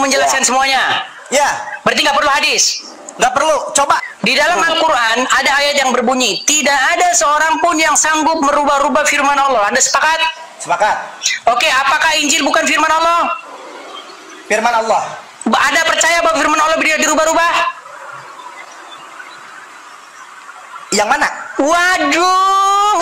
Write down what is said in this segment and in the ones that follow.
menjelaskan semuanya. Ya. Berarti nggak perlu hadis. Nggak perlu. Coba. Di dalam Al-Quran ada ayat yang berbunyi, tidak ada seorang pun yang sanggup merubah-rubah firman Allah. Anda sepakat? Sepakat. Oke, apakah Injil bukan firman Allah? Firman Allah. Ada percaya bahwa firman Allah tidak dirubah-rubah? Yang mana? Waduh.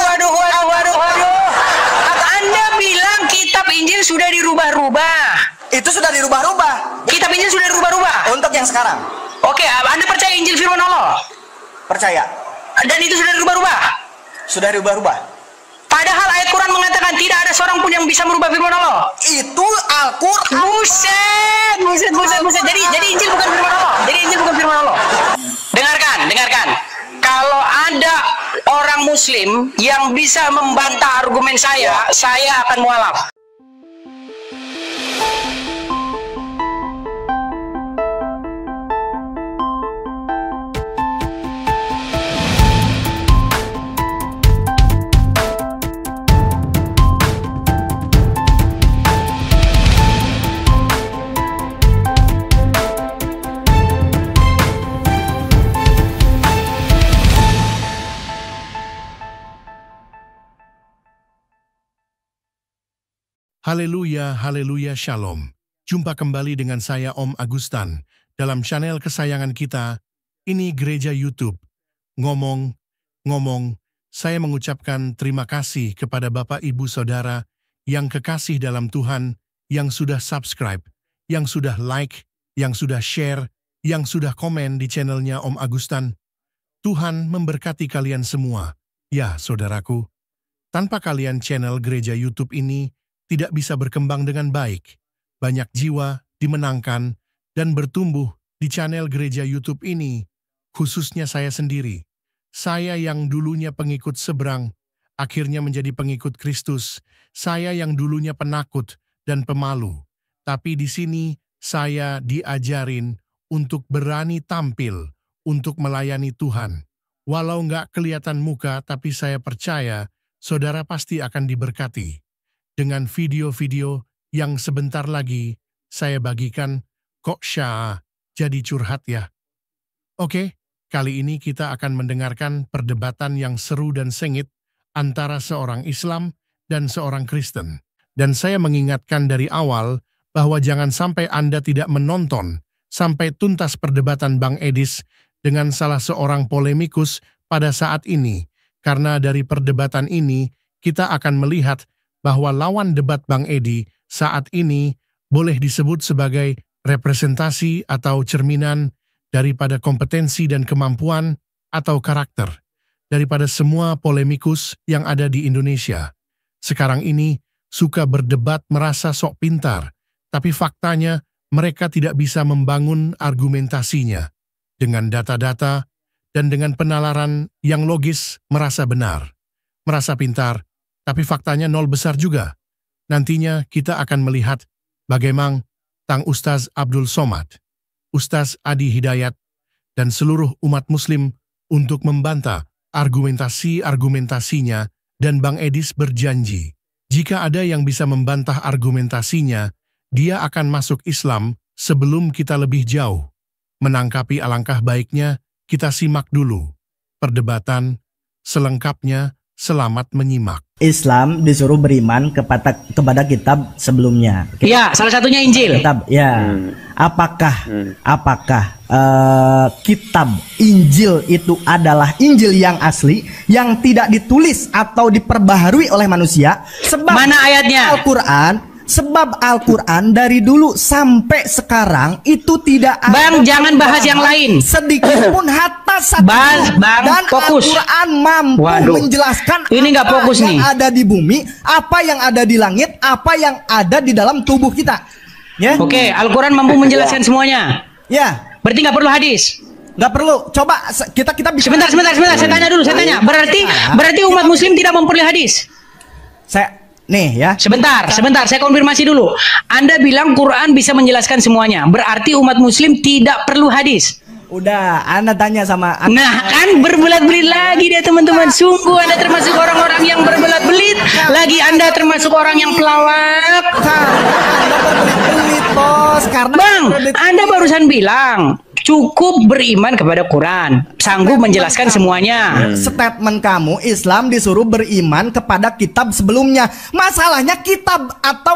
Anda bilang kitab Injil sudah dirubah-rubah. Itu sudah dirubah-rubah. Kitab Injil sudah dirubah-rubah. Untuk yang sekarang. Oke, Anda percaya Injil firman Allah? Percaya. Dan itu sudah dirubah-rubah? Sudah dirubah-rubah. Padahal ayat Quran mengatakan tidak ada seorang pun yang bisa merubah firman Allah. Itu Al-Quran. Buset. Jadi Injil bukan firman Allah. Dengarkan. Kalau ada orang Muslim yang bisa membantah argumen saya akan mualaf. Haleluya, shalom. Jumpa kembali dengan saya Om Agustan dalam channel kesayangan kita, ini Gereja YouTube. Ngomong, saya mengucapkan terima kasih kepada Bapak Ibu Saudara yang kekasih dalam Tuhan, yang sudah subscribe, yang sudah like, yang sudah share, yang sudah komen di channelnya Om Agustan. Tuhan memberkati kalian semua. Ya, saudaraku, tanpa kalian channel Gereja YouTube ini tidak bisa berkembang dengan baik. Banyak jiwa dimenangkan dan bertumbuh di channel Gereja YouTube ini, khususnya saya sendiri. Saya yang dulunya pengikut seberang, akhirnya menjadi pengikut Kristus. Saya yang dulunya penakut dan pemalu. Tapi di sini saya diajarin untuk berani tampil, untuk melayani Tuhan. Walau nggak kelihatan muka, tapi saya percaya saudara pasti akan diberkati dengan video-video yang sebentar lagi saya bagikan. Kok syah, jadi curhat ya? Oke, kali ini kita akan mendengarkan perdebatan yang seru dan sengit antara seorang Islam dan seorang Kristen. Dan saya mengingatkan dari awal bahwa jangan sampai Anda tidak menonton sampai tuntas perdebatan Bang Edis dengan salah seorang polemikus pada saat ini. Karena dari perdebatan ini kita akan melihat bahwa lawan debat Bang Edi saat ini boleh disebut sebagai representasi atau cerminan daripada kompetensi dan kemampuan atau karakter daripada semua polemikus yang ada di Indonesia. Sekarang ini suka berdebat merasa sok pintar, tapi faktanya mereka tidak bisa membangun argumentasinya dengan data-data dan dengan penalaran yang logis, merasa benar, merasa pintar, tapi faktanya nol besar juga. Nantinya kita akan melihat bagaimana Tang Ustaz Abdul Somad, Ustaz Adi Hidayat, dan seluruh umat muslim untuk membantah argumentasinya, dan Bang Edis berjanji, jika ada yang bisa membantah argumentasinya, dia akan masuk Islam sebelum kita lebih jauh. Menangkapi alangkah baiknya, kita simak dulu perdebatan selengkapnya. Selamat menyimak. Islam disuruh beriman kepada kitab sebelumnya. Ya, salah satunya Injil. Kitab, ya. Apakah kitab Injil itu adalah Injil yang asli, yang tidak ditulis atau diperbaharui oleh manusia? Sebab mana ayatnya? Sebab Al-Quran dari dulu sampai sekarang itu tidak ada. Bang, jangan bahas yang lain. Sedikit pun hatta satu. Dan fokus. Al-Quran mampu menjelaskan ini nggak fokus yang nih. ada di bumi, apa yang ada di langit, apa yang ada di dalam tubuh kita. Ya. Oke, Al-Quran mampu menjelaskan semuanya. Ya. Berarti nggak perlu hadis. Nggak perlu. Coba kita bisa. Sebentar. Saya tanya dulu. Berarti umat Muslim tidak memperoleh hadis. Nih ya. Sebentar, saya konfirmasi dulu. Anda bilang Quran bisa menjelaskan semuanya. Berarti umat Muslim tidak perlu hadis. Udah, Anda tanya sama Nah, kan berbelat-belit lagi dia teman-teman. Sungguh Anda termasuk orang-orang yang berbelat-belit. Lagi Anda termasuk orang yang pelawak. Anda berbelit-belit, bos. Karena Bang, Anda barusan bilang cukup beriman kepada Quran, sanggup menjelaskan semuanya. Statement kamu, Islam disuruh beriman kepada kitab sebelumnya. Masalahnya kitab atau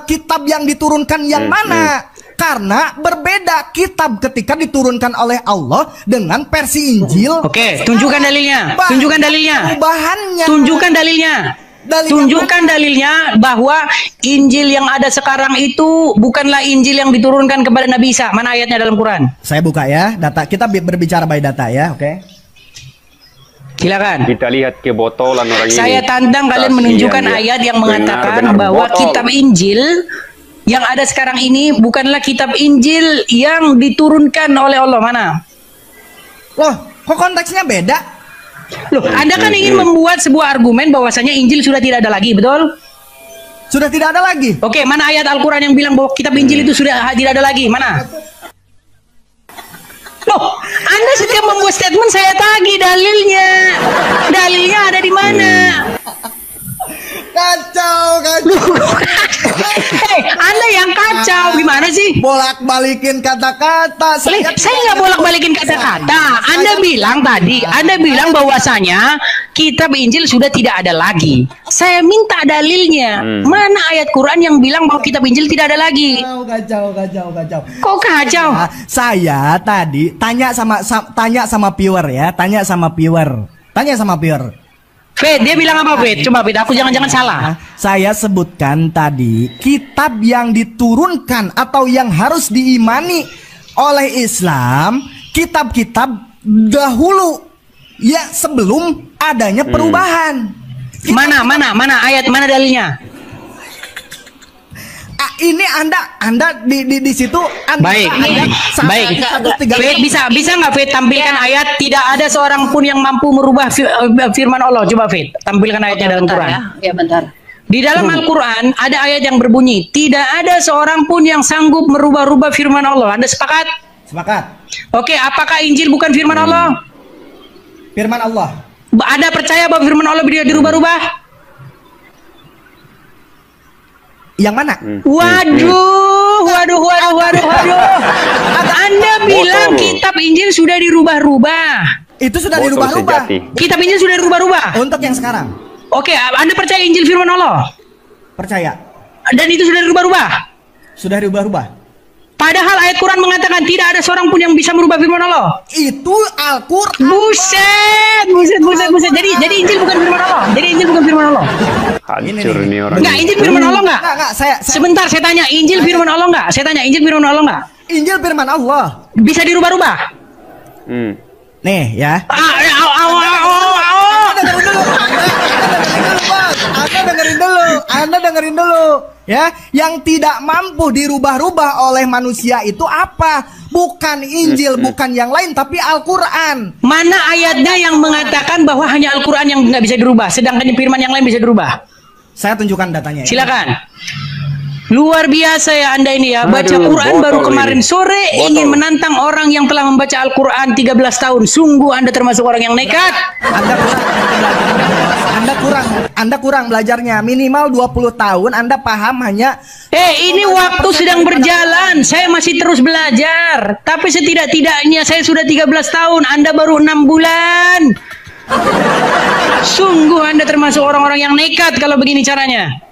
kitab yang diturunkan yang mana? Karena berbeda kitab ketika diturunkan oleh Allah dengan versi Injil. Oke, tunjukkan dalilnya. Tunjukkan dalilnya. Perubahannya. Tunjukkan dalilnya. Tunjukkan dalilnya bahwa Injil yang ada sekarang itu bukanlah Injil yang diturunkan kepada Nabi Isa. Mana ayatnya dalam Quran? Saya buka ya, data. Kita berbicara by data ya, oke? Silakan. Kita lihat kebotolan orang ini. Saya tantang kalian menunjukkan ayat yang mengatakan bahwa kitab Injil yang ada sekarang ini bukanlah kitab Injil yang diturunkan oleh Allah. Mana? Loh, kok konteksnya beda? Loh, Anda kan ingin membuat sebuah argumen bahwasanya Injil sudah tidak ada lagi, betul? Sudah tidak ada lagi. Oke, mana ayat Al-Quran yang bilang bahwa kitab Injil itu sudah tidak ada lagi? Mana? Loh, Anda setiap membuat statement saya tagih dalilnya. Dalilnya ada di mana? Kacau, kacau. Hei, Anda yang kacau, gimana sih? Bolak-balikin kata-kata. Saya nggak bolak-balikin kata-kata. Anda bilang tadi, Anda bilang bahwasanya kitab Injil sudah tidak ada lagi. Saya minta dalilnya. Mana ayat Quran yang bilang bahwa kitab Injil tidak ada lagi? Kacau. Kok kacau? Saya tadi tanya sama viewer ya, tanya sama viewer. Fit, dia bilang apa, Fit? Coba, Fit, aku jangan-jangan salah. Saya sebutkan tadi kitab yang diturunkan atau yang harus diimani oleh Islam, kitab-kitab dahulu ya sebelum adanya perubahan. Mana ayat, mana dalilnya? Ini Anda di situ baik. Fit, bisa nggak Fit tampilkan ayat tidak ada seorang pun yang mampu merubah firman Allah. Coba Fit, tampilkan ayatnya dalam Quran. Ya, bentar. Di dalam Al-Quran ada ayat yang berbunyi tidak ada seorang pun yang sanggup merubah-rubah firman Allah. Anda sepakat? Sepakat. Oke, apakah Injil bukan firman Allah? Firman Allah. Ada percaya bahwa firman Allah bisa dirubah-rubah? Yang mana? Waduh. Anda bilang kitab Injil sudah dirubah-rubah. Itu sudah dirubah-rubah. Kitab Injil sudah dirubah-rubah. Untuk yang sekarang. Oke, Anda percaya Injil firman Allah? Percaya. Dan itu sudah dirubah-rubah? Sudah dirubah-rubah. Padahal ayat Quran mengatakan tidak ada seorang pun yang bisa merubah firman Allah. Itu Al-Quran. Buset. Jadi Injil bukan firman Allah. Hancur ini orang. Enggak, Injil firman Allah enggak? Enggak, Sebentar, saya tanya, Injil firman Allah enggak? Injil firman Allah enggak? Injil firman Allah. Bisa dirubah-rubah? Nih ya. Anda dengerin dulu. Ya, yang tidak mampu dirubah-rubah oleh manusia itu apa? Bukan Injil, bukan yang lain, tapi Al-Quran. Mana ayatnya yang mengatakan bahwa hanya Al-Quran yang nggak bisa dirubah, sedangkan firman yang lain bisa dirubah? Saya tunjukkan datanya. Silakan. Luar biasa ya Anda ini ya. Baca Quran baru kemarin sore ingin menantang orang yang telah membaca Al-Quran 13 tahun. Sungguh Anda termasuk orang yang nekat. Anda kurang belajarnya. Minimal 20 tahun Anda paham hanya. Ini waktu sedang berjalan. Saya masih terus belajar. Tapi setidak-tidaknya saya sudah 13 tahun. Anda baru 6 bulan. Sungguh Anda termasuk orang-orang yang nekat kalau begini caranya.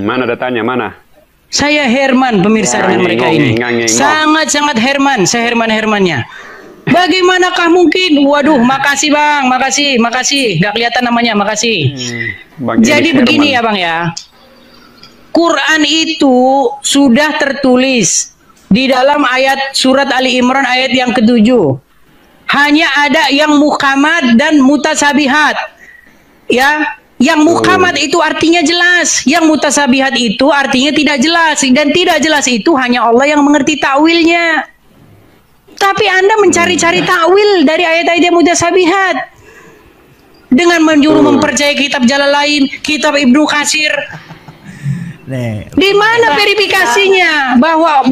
Mana datanya, mana? Saya Herman, pemirsa dengan mereka ini. Sangat-sangat Herman, saya Hermannya. Bagaimanakah mungkin? Waduh, makasih Bang, makasih. Gak kelihatan namanya, makasih. Jadi begini ya Bang ya. Quran itu sudah tertulis di dalam ayat surat Ali Imran ayat yang ke-7. Hanya ada yang muhkamat dan mutasabihat. Ya. Yang muhkamat itu artinya jelas, yang mutasabihat itu artinya tidak jelas, dan tidak jelas itu hanya Allah yang mengerti takwilnya. Tapi Anda mencari-cari takwil dari ayat-ayat yang mutasabihat dengan menjuru mempercayai kitab Jalalain, kitab Ibnu Katsir. Nih. Di mana verifikasinya bahwa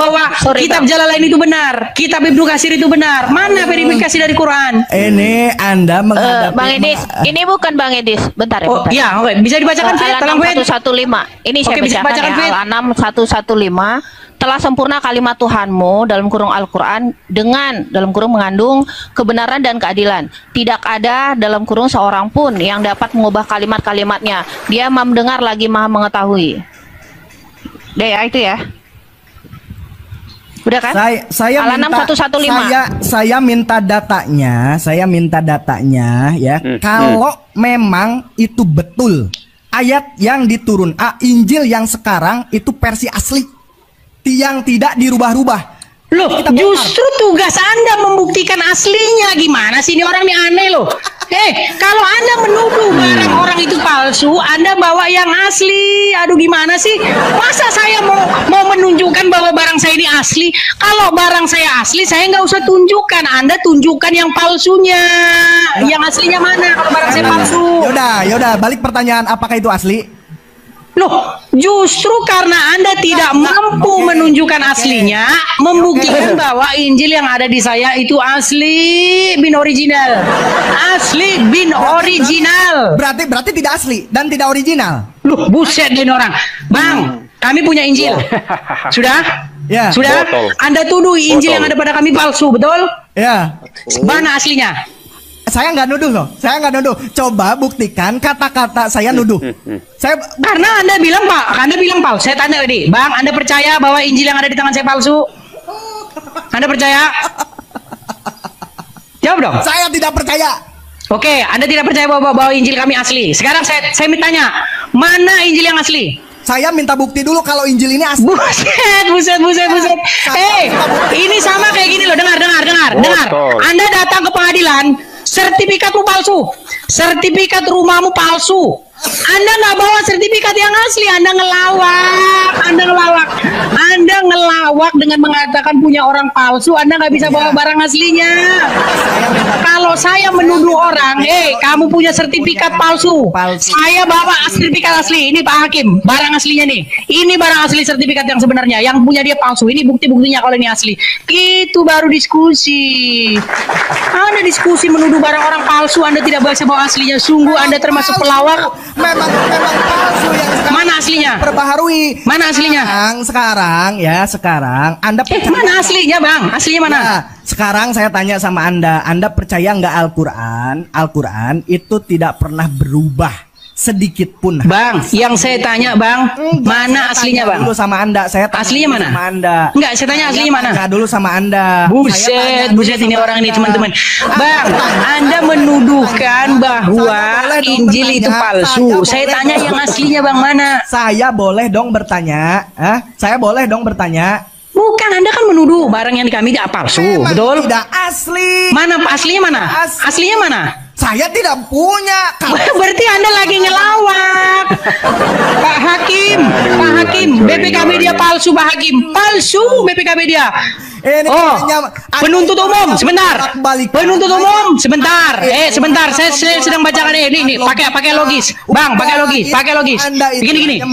kitab Jalalain itu benar, kitab Ibnu Katsir itu benar? Mana verifikasi dari Quran? Ini Anda menghadapi Bang Edis, ini bukan Bang Edis. Bentar ya. Oh, bentar. iya, oke. Bisa dibacakan Fit? Tolong Fit. Al-An'am 115. Ini saya Oke, bisa bacakan dibacakan, ya. Fit. Al-An'am 115. Telah sempurna kalimat Tuhanmu dalam kurung Al-Quran dengan dalam kurung mengandung kebenaran dan keadilan. Tidak ada dalam kurung seorang pun yang dapat mengubah kalimat-kalimatnya. Dia maha mendengar lagi maha mengetahui. Deh ya, itu ya. Udah kan? Saya Al-An'am minta 115. saya minta datanya ya. Kalau memang itu betul ayat yang diturun Injil yang sekarang itu versi asli yang tidak dirubah-rubah. Loh, justru tugas Anda membuktikan aslinya. Gimana sih ini orang ini aneh loh. Kalau Anda menuduh barang orang itu palsu, Anda bawa yang asli. Aduh, gimana sih? Masa saya mau menunjukkan bahwa barang saya ini asli? Kalau barang saya asli, saya nggak usah tunjukkan. Anda tunjukkan yang palsunya. Yang aslinya mana kalau barang saya palsu? Yaudah, balik pertanyaan, apakah itu asli? Loh, justru karena Anda tidak mampu menunjukkan aslinya, membuktikan bahwa Injil yang ada di saya itu asli bin original. Asli bin original. Berarti tidak asli dan tidak original. Loh, buset ini orang. Bang, kami punya Injil. Sudah? Ya. Sudah? Botol. Anda tuduh Injil yang ada pada kami palsu, betul? Ya. Mana aslinya? Saya nggak nuduh loh. Coba buktikan kata-kata saya nuduh. Karena Anda bilang palsu. Saya tanya tadi, Bang, Anda percaya bahwa Injil yang ada di tangan saya palsu? Anda percaya? Jawab dong. Saya tidak percaya. Oke, Anda tidak percaya bahwa Injil kami asli. Sekarang saya tanya, mana Injil yang asli? Saya minta bukti dulu kalau Injil ini asli. Buset. Ini sama kayak gini loh. Dengar. Anda datang ke pengadilan, sertifikatmu palsu, sertifikat rumahmu palsu. Anda nggak bawa sertifikat yang asli, Anda ngelawak dengan mengatakan punya orang palsu. Anda nggak bisa bawa barang aslinya. Kalau saya menuduh orang, kamu punya sertifikat palsu, saya bawa sertifikat asli. Ini Pak Hakim, barang aslinya nih. Ini barang asli sertifikat yang sebenarnya, yang punya dia palsu. Ini bukti-buktinya kalau ini asli. Itu baru diskusi. Anda diskusi menuduh barang orang palsu, Anda tidak bisa bawa aslinya. Sungguh Anda termasuk pelawak. Memang palsu yang sekarang. Mana aslinya? Perbaharui. Mana aslinya? Sekarang Anda percaya? Mana aslinya, Bang? Aslinya mana? Ya, sekarang saya tanya sama Anda percaya nggak Al-Quran itu tidak pernah berubah sedikit pun? Bang, yang saya tanya, Bang, mana aslinya, Bang? Dulu sama Anda, saya tanya aslinya mana? Sama Anda. Enggak, saya tanya aslinya mana? Tanya dulu sama Anda. Buset ini orang ini, teman-teman. Bang, Anda menuduhkan bahwa Injil itu palsu. Saya tanya yang aslinya, Bang, mana? Saya boleh dong bertanya? Bukan, Anda kan menuduh barang yang di kami tidak palsu, betul? Tidak asli. Mana aslinya mana? Aslinya mana? Saya tidak punya. Berarti Anda lagi ngelawak. Pak Hakim, BPKB dia palsu, Pak Hakim. Palsu BPKB dia. Penuntut umum, sebentar. Sebentar. Saya sedang bacakan ini. Pakai logis. Bang, pakai logis. Begini.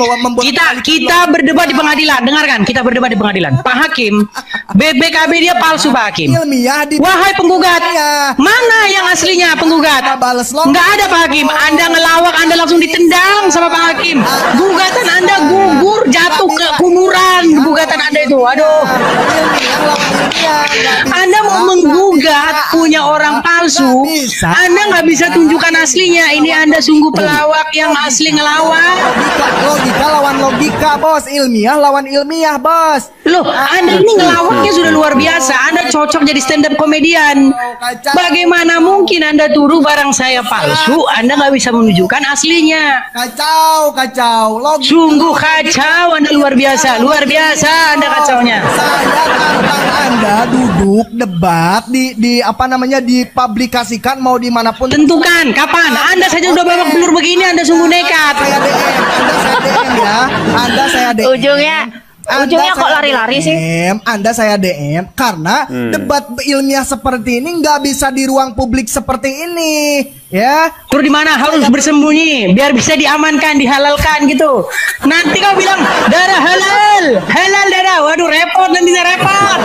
Kita berdebat di pengadilan. Dengarkan, kita berdebat di pengadilan. Pak Hakim, BPKB dia palsu, Pak Hakim. Wahai penggugat, mana yang aslinya penggugat? Nggak ada, Pak Hakim. Anda ngelawak, Anda langsung ditendang sama Pak Hakim. Gugatan Anda gugur, jatuh ke kuburan. Gugatan Anda itu, aduh. Anda mau menggugat punya orang palsu, Anda nggak bisa tunjukkan aslinya. Ini Anda sungguh pelawak yang asli ngelawak. Logika lawan logika, bos. Ilmiah lawan ilmiah, bos. Loh, Anda ini ngelawaknya sudah luar biasa. Anda cocok jadi stand up komedian. Bagaimana mungkin Anda tuduh barang saya palsu, Anda nggak bisa menunjukkan aslinya? Kacau. Sungguh kacau, Anda luar biasa Anda kacaunya. Saya tantang Anda duduk debat dipublikasikan mau dimanapun. Tentukan kapan? Anda saja udah babak belur begini, Anda sungguh nekat. Saya DM. Ujungnya kok lari-lari sih? Anda saya DM karena debat ilmiah seperti ini nggak bisa di ruang publik seperti ini. Ya, Terus di mana harus bersembunyi biar bisa diamankan, dihalalkan gitu. Nanti kau bilang darah halal, halal darah. Waduh repot, nanti saya repot.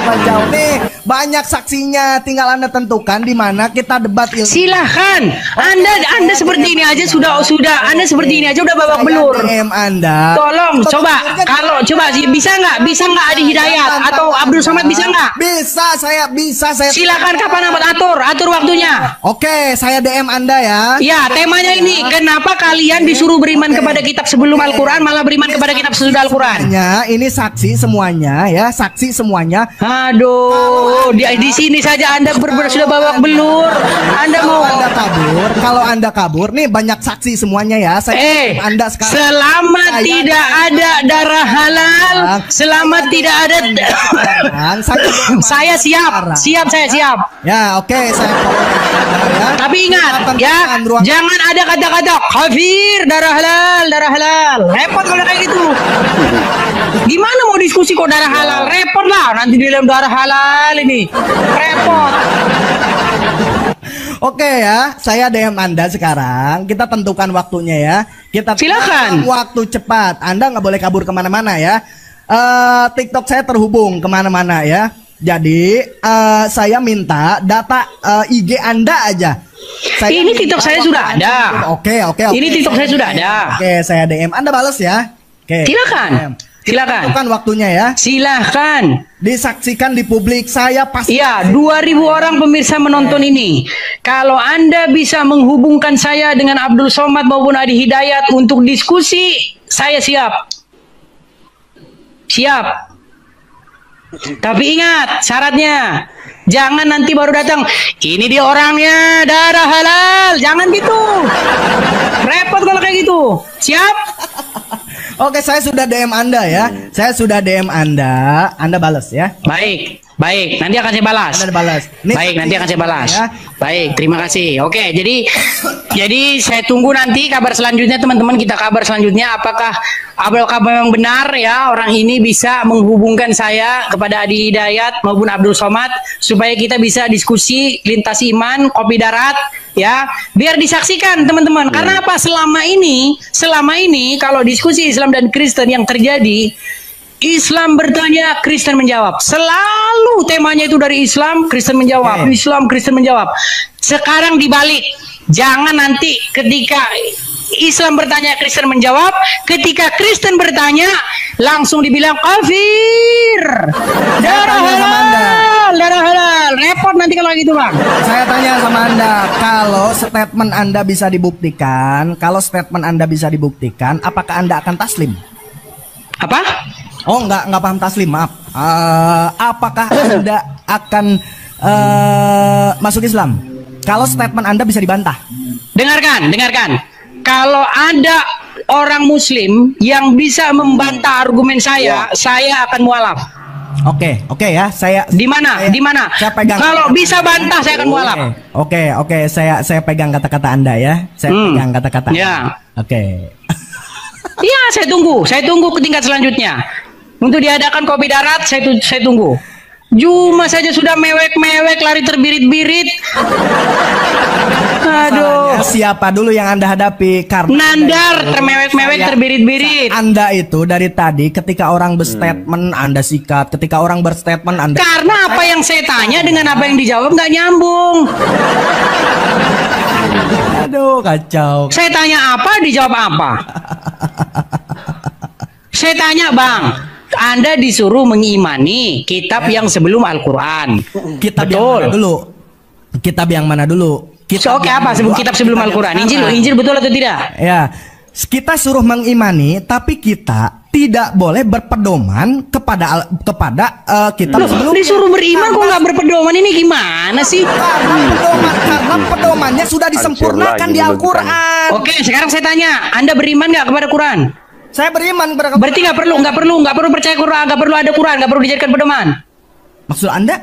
kacau. Nih, banyak saksinya, tinggal Anda tentukan di mana kita debat ilmu. Silahkan. Anda seperti ini aja sudah Anda seperti ini aja udah babak belur. DM Anda. Tolong coba bisa nggak Adi Hidayat atau Abdul Somad bisa nggak? Bisa saya. Silakan kapan atur waktunya. Oke, saya DM Anda ya. Ya, temanya ini kenapa kalian disuruh beriman kepada kitab sebelum Al-Quran malah beriman kepada kitab sesudah Al-Quran? Ini saksi semuanya ya, saksi semuanya. Aduh, di sini saja Anda sudah babak belur. Anda mau Kalau Anda kabur, nih banyak saksi semuanya ya. Saya Anda sekarang. Selama tidak ada darah halal, selama tidak ada saya siap. Ya, oke, saya ya. Tapi ingat ya, jangan ada kata-kata kafir, darah halal. Repot kalau kayak gitu. Gimana mau diskusi kok darah halal? Repot lah, nanti di dalam darah halal ini. Repot. Oke ya, saya DM Anda sekarang. Kita tentukan waktunya ya. Silakan. Waktu cepat. Anda nggak boleh kabur kemana-mana ya. TikTok saya terhubung kemana-mana ya. Jadi saya minta data IG Anda aja. Ini TikTok saya sudah ada. Oke. Ini TikTok saya sudah ada. Oke, saya DM. Anda balas ya. Oke. Silakan. Tentukan waktunya ya. Silakan. Disaksikan di publik, saya pasti. Iya, 2.000 orang pemirsa menonton ini. Kalau Anda bisa menghubungkan saya dengan Abdul Somad maupun Adi Hidayat untuk diskusi, saya siap. Tapi ingat syaratnya, jangan nanti baru datang, ini dia orangnya, darah halal. Jangan gitu. Repot kalau kayak gitu. Siap? Oke, saya sudah DM Anda ya. Anda balas ya. Baik, nanti akan saya balas. Nanti akan saya balas. Ya. Baik, terima kasih. Oke, jadi saya tunggu nanti kabar selanjutnya teman-teman, kita kabar selanjutnya apakah memang benar ya orang ini bisa menghubungkan saya kepada Adi Hidayat maupun Abdul Somad supaya kita bisa diskusi lintas iman, kopi darat ya, biar disaksikan teman-teman. Karena apa? Selama ini kalau diskusi Islam dan Kristen yang terjadi, Islam bertanya, Kristen menjawab. Selalu temanya itu dari Islam, Kristen menjawab. Islam, Kristen menjawab. Sekarang dibalik. Jangan nanti ketika Islam bertanya, Kristen menjawab. Ketika Kristen bertanya, langsung dibilang kafir. Darah halal. Repot nanti kalau gitu, Bang. Saya tanya sama Anda, kalau statement Anda bisa dibuktikan, apakah Anda akan taslim? Apa? Oh, nggak paham taslim, maaf. Apakah Anda akan masuk Islam? Kalau statement Anda bisa dibantah. Dengarkan. Kalau ada orang Muslim yang bisa membantah argumen saya akan mualaf. Oke ya, saya Di mana? Saya pegang. Kalau bisa bantah saya akan mualaf. Oke, saya pegang kata-kata Anda ya. Pegang kata-kata. Ya. Oke. Iya, saya tunggu ke tingkat selanjutnya. Untuk diadakan kopi darat, saya tunggu. Cuma saja sudah mewek-mewek, lari terbirit-birit. Aduh. Siapa dulu yang Anda hadapi? Karena Nandar, termewek-mewek, terbirit-birit. Anda itu dari tadi ketika orang berstatement Anda sikat, ketika orang berstatement Anda. Karena apa yang saya tanya dengan apa yang dijawab nggak nyambung. Aduh, kacau. Saya tanya apa, dijawab apa. Saya tanya, Bang, Anda disuruh mengimani kitab yang sebelum Al-Quran. Kitab betul. Kitab yang mana dulu? Oke, apa kitab sebelum Al-Quran? Injil betul atau tidak? Ya, kita suruh mengimani, tapi kita tidak boleh berpedoman kepada kitab sebelumnya. Disuruh beriman kok nggak berpedoman, ini gimana sih? Karena pedomannya sudah disempurnakan di Al-Quran. Oke, sekarang saya tanya, Anda beriman nggak kepada Quran? Saya beriman kepada. Berarti nggak perlu percaya Quran, nggak perlu ada Quran, nggak perlu dijadikan pedoman. Maksud Anda?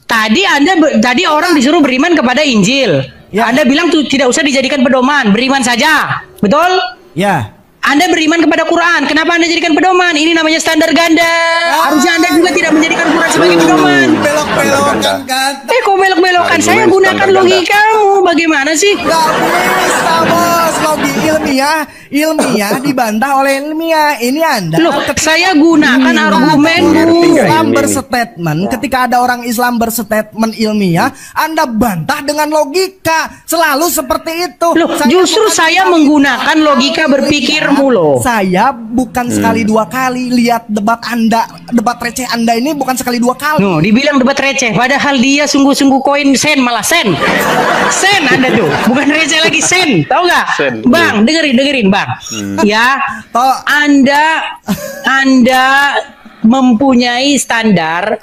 Tadi orang disuruh beriman kepada Injil. Ya. Anda bilang tuh tidak usah dijadikan pedoman, beriman saja, betul? Ya. Anda beriman kepada Quran. Kenapa Anda jadikan pedoman? Ini namanya standar ganda. Harusnya Anda juga tidak menjadikan Quran sebagai pedoman. Belok-belokan kan? Kok belok-belokan? Saya gunakan logikamu. Bagaimana sih? Gak bisa bos, logi ilmiah dibantah oleh ilmiah. Ini Anda Loh, saya gunakan argumenmu. Islam berstatement, ketika ada orang Islam berstatement ilmiah, Anda bantah dengan logika. Selalu seperti itu. Loh, justru saya menggunakan logika berpikirmu loh. Saya bukan sekali dua kali lihat debat Anda, debat receh Anda ini bukan sekali dua kali. No, dibilang debat receh, padahal dia sungguh-sungguh koin sen, malah sen. Sen Anda tuh, bukan receh lagi, sen. Tahu nggak? Sen. Bang, dengerin Bang. Ya, Toh, Anda mempunyai standar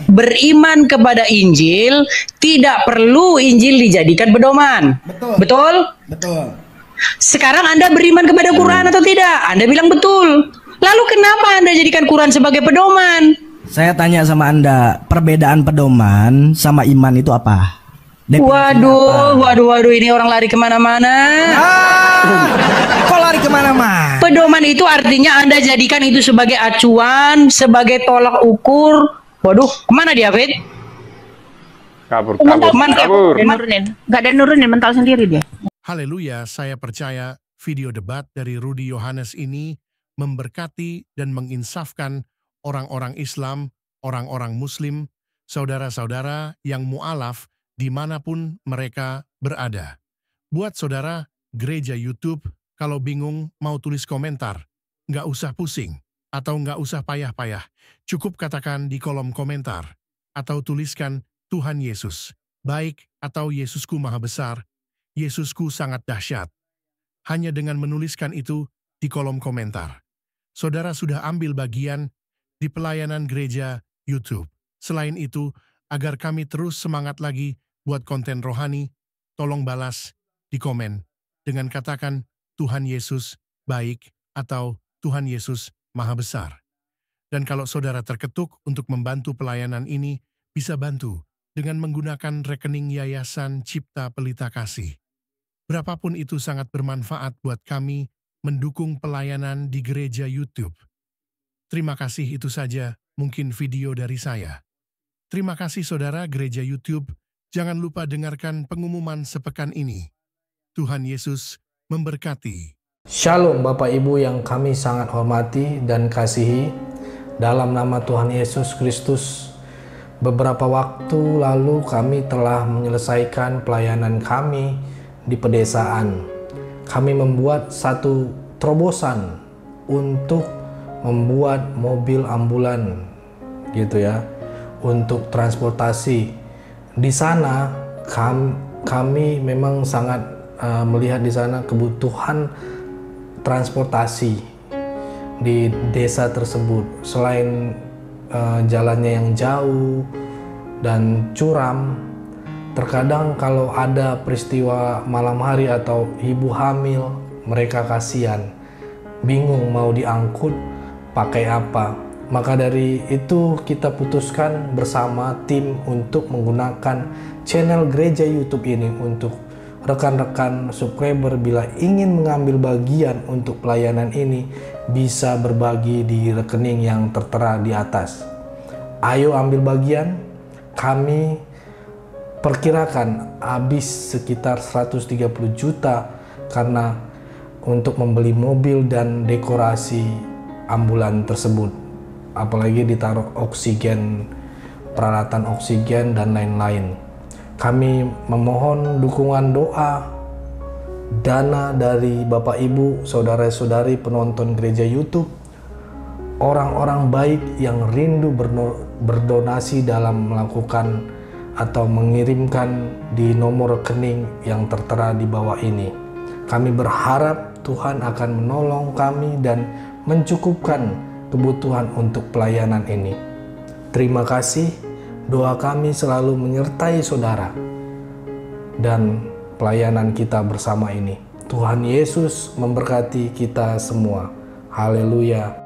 beriman kepada Injil, tidak perlu Injil dijadikan pedoman. Betul? betul. Sekarang Anda beriman kepada Quran atau tidak? Anda bilang betul. Lalu kenapa Anda jadikan Quran sebagai pedoman? Saya tanya sama Anda, perbedaan pedoman sama iman itu apa? Waduh, ini orang lari kemana-mana. Kok lari kemana-mana? Pedoman itu artinya Anda jadikan itu sebagai acuan, sebagai tolak ukur. Waduh, kemana dia, Fit? Kabur. Gak ada nurunin mental sendiri dia. Haleluya, saya percaya video debat dari Rudy Yohanes ini memberkati dan menginsafkan orang-orang Islam, orang-orang Muslim, saudara-saudara yang mu'alaf dimanapun mereka berada. Buat saudara gereja YouTube, kalau bingung mau tulis komentar, nggak usah pusing atau nggak usah payah-payah. Cukup katakan di kolom komentar atau tuliskan Tuhan Yesus, baik atau Yesusku Maha Besar, Yesusku sangat dahsyat. Hanya dengan menuliskan itu di kolom komentar, saudara sudah ambil bagian di pelayanan gereja YouTube. Selain itu, agar kami terus semangat lagi buat konten rohani, tolong balas di komen dengan katakan Tuhan Yesus baik atau Tuhan Yesus Maha Besar. Dan kalau saudara terketuk untuk membantu pelayanan ini, bisa bantu dengan menggunakan rekening Yayasan Cipta Pelita Kasih. Berapapun itu sangat bermanfaat buat kami mendukung pelayanan di gereja YouTube. Terima kasih, itu saja mungkin video dari saya. Terima kasih saudara gereja YouTube. Jangan lupa dengarkan pengumuman sepekan ini. Tuhan Yesus memberkati. Shalom Bapak Ibu yang kami sangat hormati dan kasihi. Dalam nama Tuhan Yesus Kristus, beberapa waktu lalu kami telah menyelesaikan pelayanan kami di pedesaan. Kami membuat satu terobosan untuk membuat mobil ambulan gitu ya, untuk transportasi. Di sana kami memang sangat melihat di sana kebutuhan transportasi di desa tersebut. Selain jalannya yang jauh dan curam, terkadang kalau ada peristiwa malam hari atau ibu hamil, mereka kasihan, bingung mau diangkut pakai apa. Maka dari itu kita putuskan bersama tim untuk menggunakan channel gereja YouTube ini untuk rekan-rekan subscriber bila ingin mengambil bagian untuk pelayanan ini bisa berbagi di rekening yang tertera di atas. Ayo ambil bagian. Kami perkirakan habis sekitar 130 juta karena untuk membeli mobil dan dekorasi ambulan tersebut. Apalagi ditaruh oksigen, peralatan oksigen dan lain-lain. Kami memohon dukungan doa, dana dari Bapak Ibu, saudara-saudari penonton gereja YouTube, orang-orang baik yang rindu berdonasi dalam melakukan atau mengirimkan di nomor rekening yang tertera di bawah ini. Kami berharap Tuhan akan menolong kami dan mencukupkan kebutuhan untuk pelayanan ini. Terima kasih, doa kami selalu menyertai saudara dan pelayanan kita bersama ini. Tuhan Yesus memberkati kita semua. Haleluya.